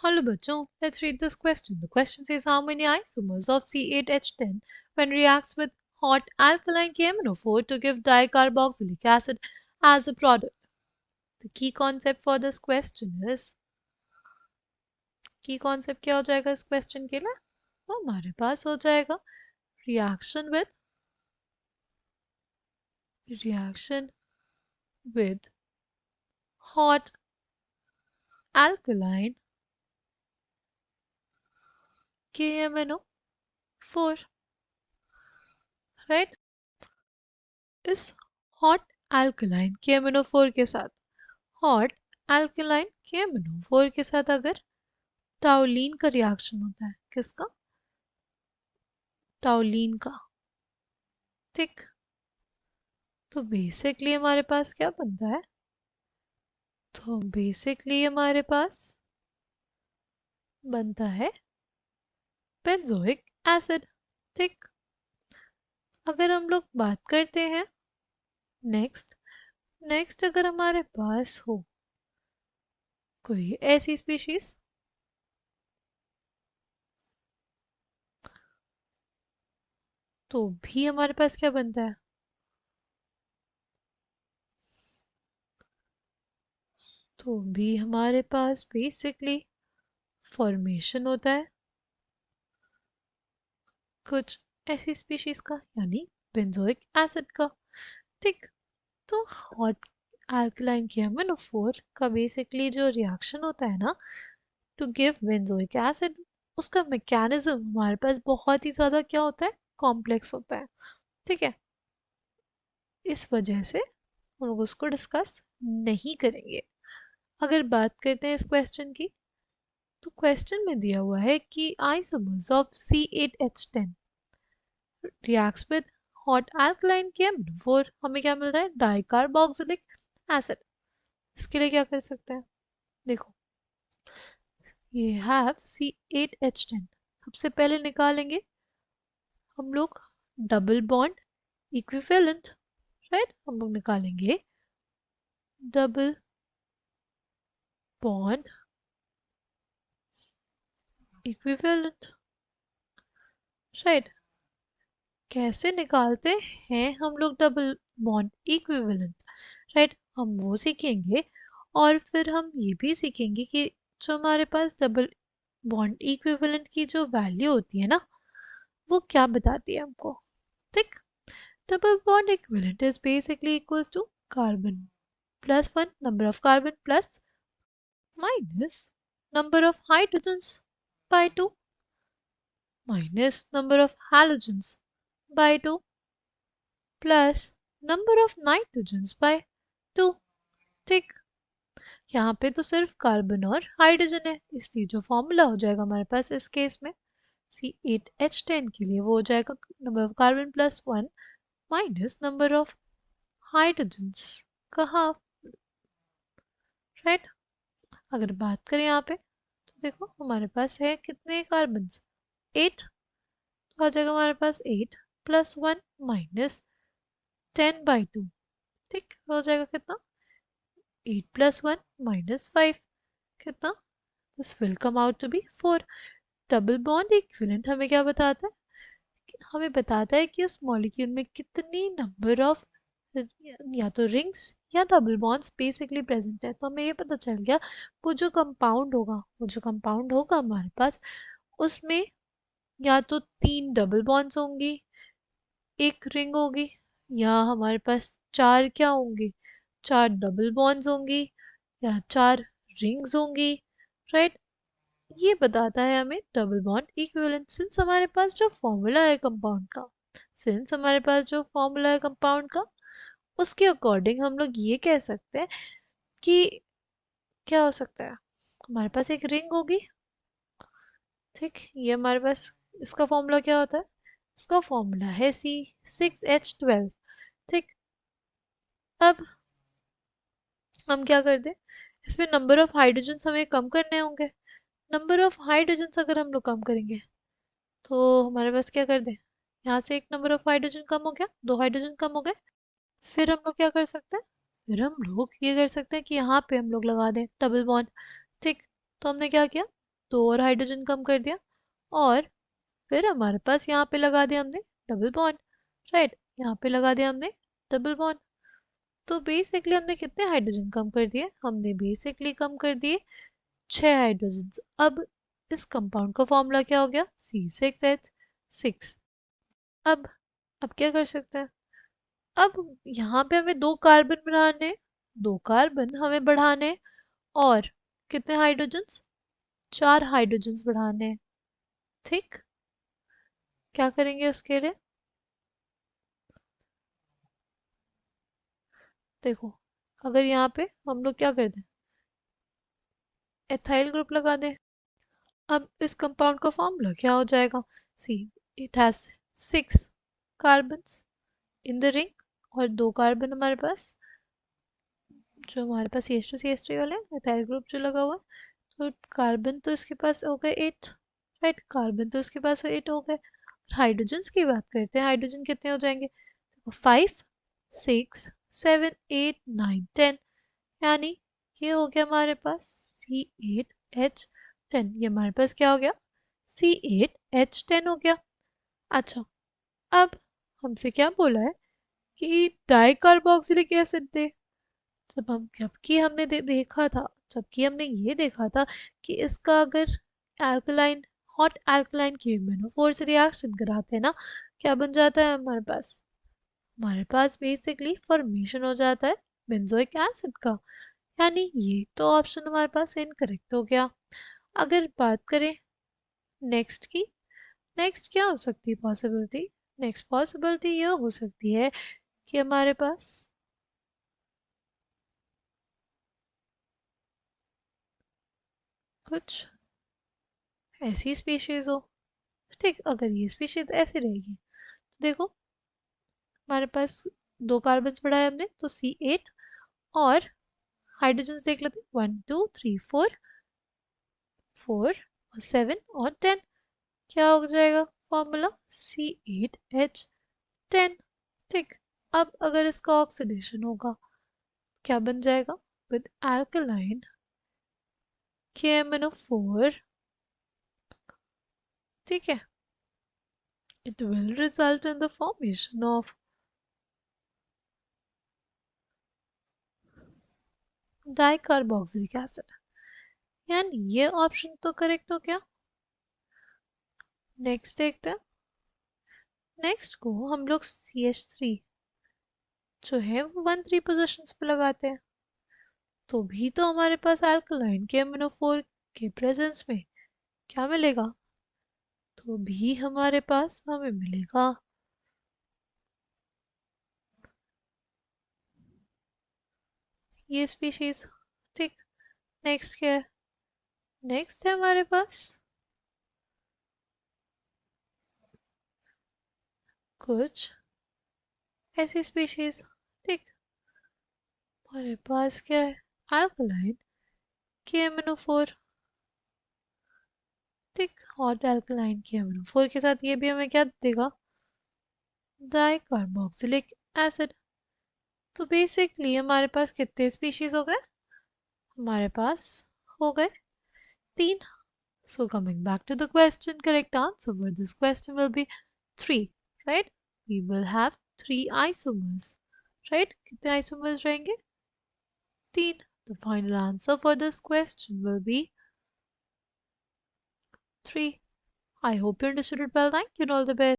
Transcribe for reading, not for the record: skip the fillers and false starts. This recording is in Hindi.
Hello bachon, let's read this question. The question says how many isomers of C8H10 when reacts with hot alkaline KMNO4 to give dicarboxylic acid as a product. The key concept for this question is key concept क्या हो जाएगा इस question के लिए? वो हमारे पास हो जाएगा reaction with hot alkaline KMNO4, right? इस hot alkaline KMNO4 के साथ हॉट अल्कलाइन KMNO4 के साथ अगर टाउलिन का रिएक्शन होता है, किसका? टाउलिन का, ठीक। तो बेसिकली हमारे पास क्या बनता है? तो बेसिकली हमारे पास बनता है बेंजोइक एसिड, ठीक। अगर हम लोग बात करते हैं नेक्स्ट अगर हमारे पास हो कोई ऐसी स्पीशीज तो भी हमारे पास क्या बनता है? तो भी हमारे पास बेसिकली फॉर्मेशन होता है कुछ ऐसी स्पीशीज का, यानी बेंजोइक एसिड का, ठीक। तो हॉट अल्कलाइन KMNO4 का बेसिकली जो रिएक्शन होता है ना टू गिव बेंजोइक एसिड, उसका मैकेनिज्म हमारे पास बहुत ही ज़्यादा क्या होता है? कॉम्प्लेक्स होता है, ठीक है। इस वजह से हम लोग उसको डिस्कस नहीं करेंगे। अगर बात करते हैं इस क्वेश्चन की, तो क्वेश्चन में दिया हुआ है कि isomers of C8H10 reacts with hot alkaline KMNO4, हमें क्या मिल रहा है? Dicarboxylic acid. इसके लिए क्या कर सकते हैं? देखो, ये हैव C8H10, सबसे पहले निकालेंगे हम लोग डबल बॉन्ड इक्विवेलेंट, राइट। हम लोग निकालेंगे डबल बॉन्ड इक्विवेलेंट, राइट। कैसे निकालते हैं हम लोग डबल बॉन्ड इक्विवेलेंट, राइट, हम वो सीखेंगे। और फिर हम ये भी सीखेंगे कि जो हमारे पास डबल बॉन्ड इक्विवेलेंट की जो वैल्यू होती है ना, वो क्या बताती है हमको, ठीक। Double bond equivalent is basically equals to carbon plus 1 number of carbon plus minus number of hydrogens by 2 minus number of halogens by 2 plus number of nitrogens by 2, ठीक। यहाँ पे तो सिर्फ कार्बन और हाइड्रोजन है, इसलिए जो फॉर्मूला हो जाएगा हमारे पास इस केस में C8H10 के लिए वो हो जाएगा number of carbon plus 1 minus number of hydrogens का हाफ, राइट। अगर बात करें यहाँ पे तो देखो हमारे पास है कितने कार्बन? 8, तो आ जाएगा हमारे पास 8 प्लस 1 माइनस 10/2, ठीक। हो जाएगा कितना? 8 प्लस 1 माइनस 5, कितना? This will come out to be 4। Double bond equivalent हमें क्या बताता है? हमें बताता है कि उस मॉलिक्यूल में कितनी नंबर ऑफ या तो रिंग्स या डबल बॉन्ड्स बेसिकली प्रेजेंट है। तो हमें ये पता चल गया वो जो कंपाउंड होगा हमारे पास, उसमें या तो 3 डबल बॉन्ड्स होंगी, एक रिंग होगी, या हमारे पास 4 क्या होंगे? 4 डबल बॉन्ड्स होंगी या 4 रिंग्स होंगी, राइट। ये बताता है हमें डबल बॉन्ड इक्विवेलेंट। सिंस हमारे पास जो फॉर्मूला है कंपाउंड का, उसके अकॉर्डिंग हम लोग ये कह सकते हैं कि क्या हो सकता है? हमारे पास एक रिंग होगी, ठीक। ये हमारे पास इसका फॉर्मूला क्या होता है? इसका फॉर्मूला है C6H12, ठीक। अब हम क्या करते हैं, इसमें नंबर ऑफ हाइड्रोजन हमें कम करने होंगे। नंबर ऑफ हाइड्रोजन अगर हम लोग कम करेंगे तो हमारे पास क्या कर दे, यहाँ से एक नंबर ऑफ हाइड्रोजन कम हो गया, 2 हाइड्रोजन कम हो गए। फिर हम लोग क्या कर सकते हैं? फिर हम लोग ये कर सकते हैं कि यहाँ पे हम लोग लगा दें डबल बॉन्ड, ठीक। तो हमने क्या किया, दो और हाइड्रोजन कम कर दिया और फिर हमारे पास यहाँ पे लगा दिया हमने डबल बॉन्ड, राइट, यहाँ पे लगा दिया हमने डबल बॉन्ड। तो बेसिकली हमने कितने हाइड्रोजन कम कर दिए, हमने बेसिकली कम कर दिए 6 हाइड्रोजन। अब इस कंपाउंड का फॉर्मूला क्या हो गया, C6H6। अब अब क्या कर सकते हैं, अब यहाँ पे हमें 2 कार्बन बढ़ाने, 2 कार्बन हमें बढ़ाने और कितने हाइड्रोजन्स, 4 हाइड्रोजन्स बढ़ाने हैं। ठीक, क्या करेंगे उसके लिए, देखो अगर यहाँ पे हम लोग क्या कर दें, एथाइल ग्रुप लगा दें। अब इस कंपाउंड का फॉर्मूला क्या हो जाएगा, see it has 6 carbons in the ring और 2 कार्बन हमारे पास, जो हमारे पास CH2 CH3 वाले एथाइल ग्रुप जो लगा हुआ, तो कार्बन तो इसके पास हो गए 8, राइट, कार्बन तो इसके पास 8 हो गए। हाइड्रोजन की बात करते हैं, हाइड्रोजन कितने हो जाएंगे, 5 6 7 8 9 10, यानी ये हो गया हमारे पास C8H10, ये हमारे पास क्या हो गया, C8H10 हो गया। अच्छा, अब हमसे क्या बोला है कि डाई कार्बोक्सिलिक एसिड दे। जबकि हमने देखा था, जबकि हमने ये देखा था कि इसका अगर एल्कलाइन, हॉट एल्कलाइन KMnO4 से रिएक्शन कराते हैं ना, क्या बन जाता है हमारे पास, हमारे पास बेसिकली फॉर्मेशन हो जाता है बेंजोइक एसिड का। यानी ये तो ऑप्शन हमारे पास इनकरेक्ट हो गया। अगर बात करें नेक्स्ट की, नेक्स्ट क्या हो सकती है पॉसिबिलिटी, नेक्स्ट पॉसिबिलिटी ये हो सकती है कि हमारे पास कुछ ऐसी स्पीशीज हो। ठीक, अगर ये स्पीशीज ऐसी रहेगी तो देखो हमारे पास 2 कार्बन बढ़ाए हमने तो C8 और हाइड्रोजन देख लेते हैं 1 2 3 4 4 और 7 और 10, क्या हो जाएगा फॉर्मूला C8H10। ठीक, अब अगर इसका ऑक्सीडेशन होगा क्या बन जाएगा, विद alkaline KMnO4, ठीक है, it will result in the formation of dicarboxylic acid, यानी ये ऑप्शन तो करेक्ट हो गया। नेक्स्ट देखते हैं, नेक्स्ट को हम लोग CH3 जो है वो 1 3 पोजीशंस पे लगाते हैं, तो भी तो हमारे पास अल्कलाइन KMnO4 के प्रेजेंस में क्या मिलेगा, तो भी हमारे पास हमें मिलेगा ये स्पीशीज। ठीक, नेक्स्ट क्या है, नेक्स्ट है हमारे पास कुछ ऐसी स्पीशीज। ठीक, हमारे पास क्या है, अल्कलाइन KMnO4, ठीक, हॉट अल्कलाइन KMnO4 के साथ ये भी हमें क्या देगा, डाइकार्बोक्सिलिक एसिड। तो बेसिकली हमारे पास कितने स्पीशीज हो गए, हमारे पास हो गए 3। So coming back to the question, correct answer for this question will be 3, right? We will have 3 isomers, right? कितने isomers रहेंगे, 3। The final answer for this question will be 3. I hope you understood it well. Thank you and all the best.